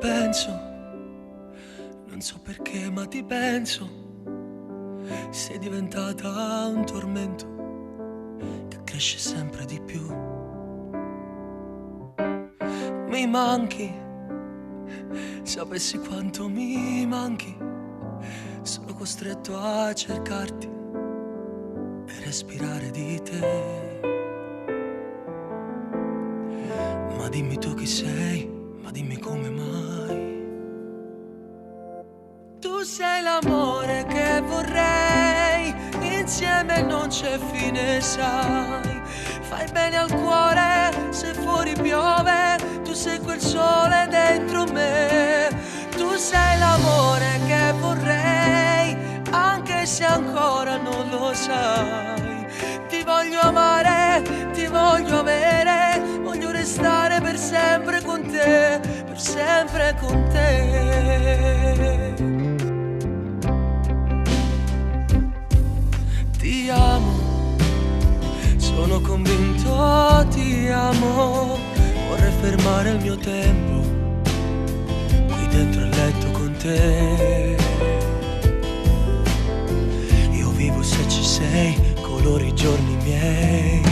penso, non so perché ma ti penso. Sei diventata un tormento che cresce sempre di più. Mi manchi, sapessi quanto mi manchi. Sono costretto a cercarti e respirare di te. Ma dimmi tu chi sei, ma dimmi come mai. Tu sei l'amore che vorrei, insieme non c'è fine, sai. Fai bene al cuore se fuori piove, tu sei quel sole dentro me. Tu sei l'amore che vorrei, anche se ancora non lo sai. Ti voglio amare, ti voglio avere, voglio restare per sempre con te, per sempre con te. Ti amo, sono convinto, ti amo. Vorrei fermare il mio tempo qui dentro il letto con te. Io vivo se ci sei, colori i giorni miei.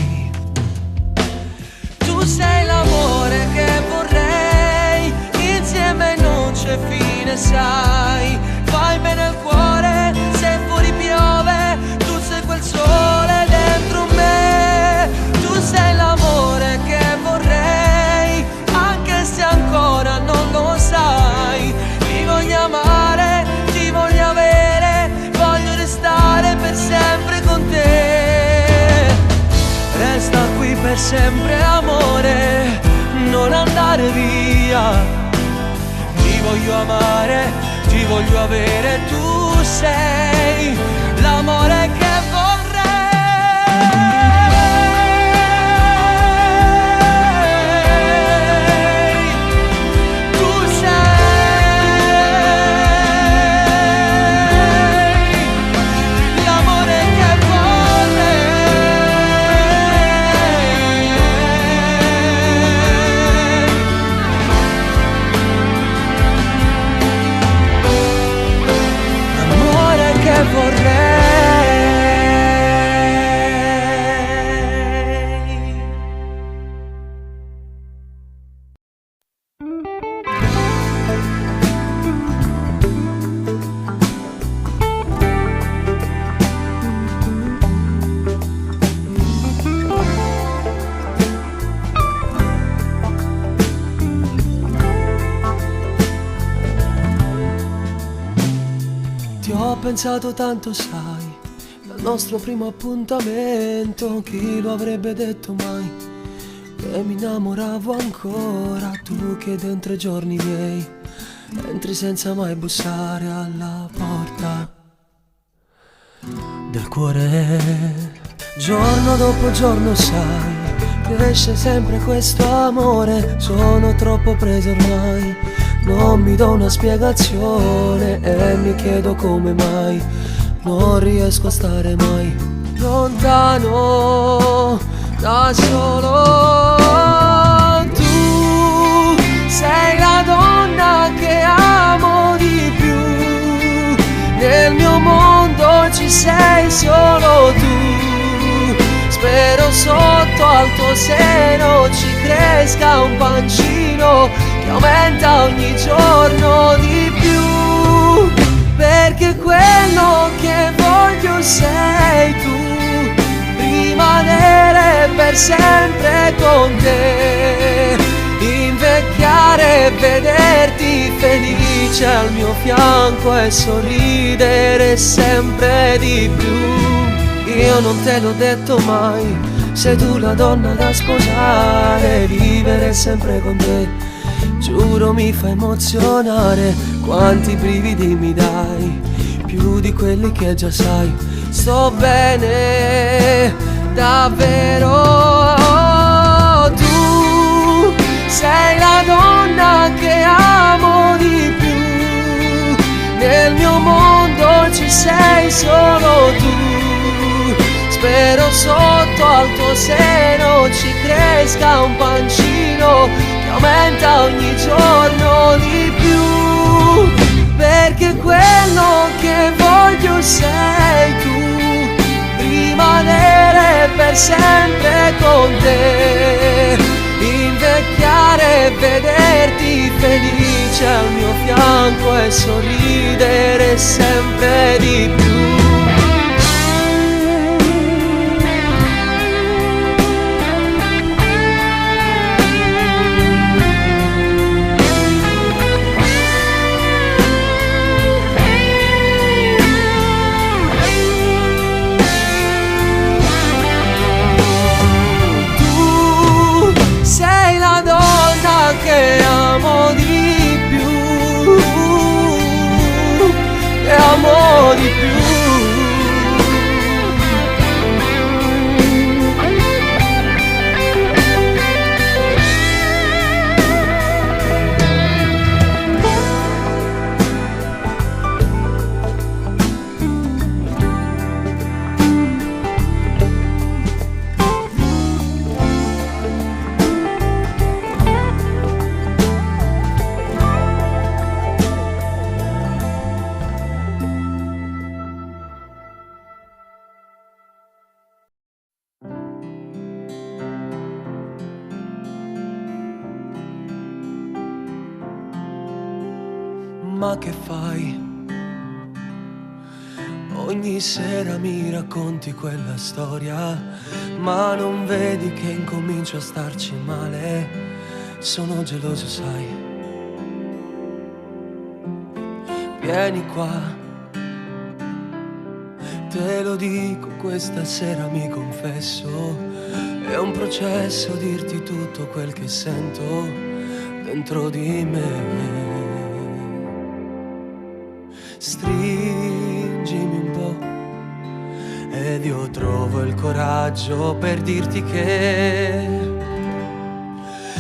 Tu sei l'amore che vorrei, insieme non c'è fine, sai. Fai bene al cuore se fuori piove, tu sei quel sole dentro me. Tu sei l'amore che vorrei, anche se ancora non lo sai. Ti voglio amare, ti voglio avere, voglio restare per sempre con te. Resta qui per sempre amore, non andare via. Ti voglio amare, ti voglio avere, tu sei l'amore che vorrei. Tu sei l'amore che vorrei. L'amore che vorrei. Ti ho pensato tanto, sai, dal nostro primo appuntamento. Chi lo avrebbe detto mai, che mi innamoravo ancora. Tu che dentro i giorni miei entri senza mai bussare alla porta del cuore. Giorno dopo giorno, sai, cresce sempre questo amore. Sono troppo preso ormai, non mi do una spiegazione e mi chiedo come mai non riesco a stare mai lontano da solo. Tu sei la donna che amo di più, nel mio mondo ci sei solo tu. Spero sotto al tuo seno ci cresca un pancino che aumenta ogni giorno di più, perché quello che voglio sei tu, rimanere per sempre con te, invecchiare e vederti felice al mio fianco e sorridere sempre di più. Io non te l'ho detto mai, sei tu la donna da sposare, vivere sempre con te. Giuro mi fa emozionare, quanti brividi mi dai, più di quelli che già sai. Sto bene, davvero. Tu sei la donna che amo di più, nel mio mondo ci sei solo tu. Spero sotto al tuo seno ci cresca un pancino che aumenta ogni giorno di più, perché quello che voglio sei tu, rimanere per sempre con te, invecchiare e vederti felice al mio fianco e sorridere sempre di più. Che amo di più, che amo di più. Ma che fai? Ogni sera mi racconti quella storia, ma non vedi che incomincio a starci male. Sono geloso, sai. Vieni qua, te lo dico, questa sera mi confesso. È un processo dirti tutto quel che sento dentro di me. Stringimi un po' ed io trovo il coraggio per dirti che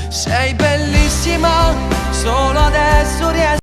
sei bellissima, solo adesso riesco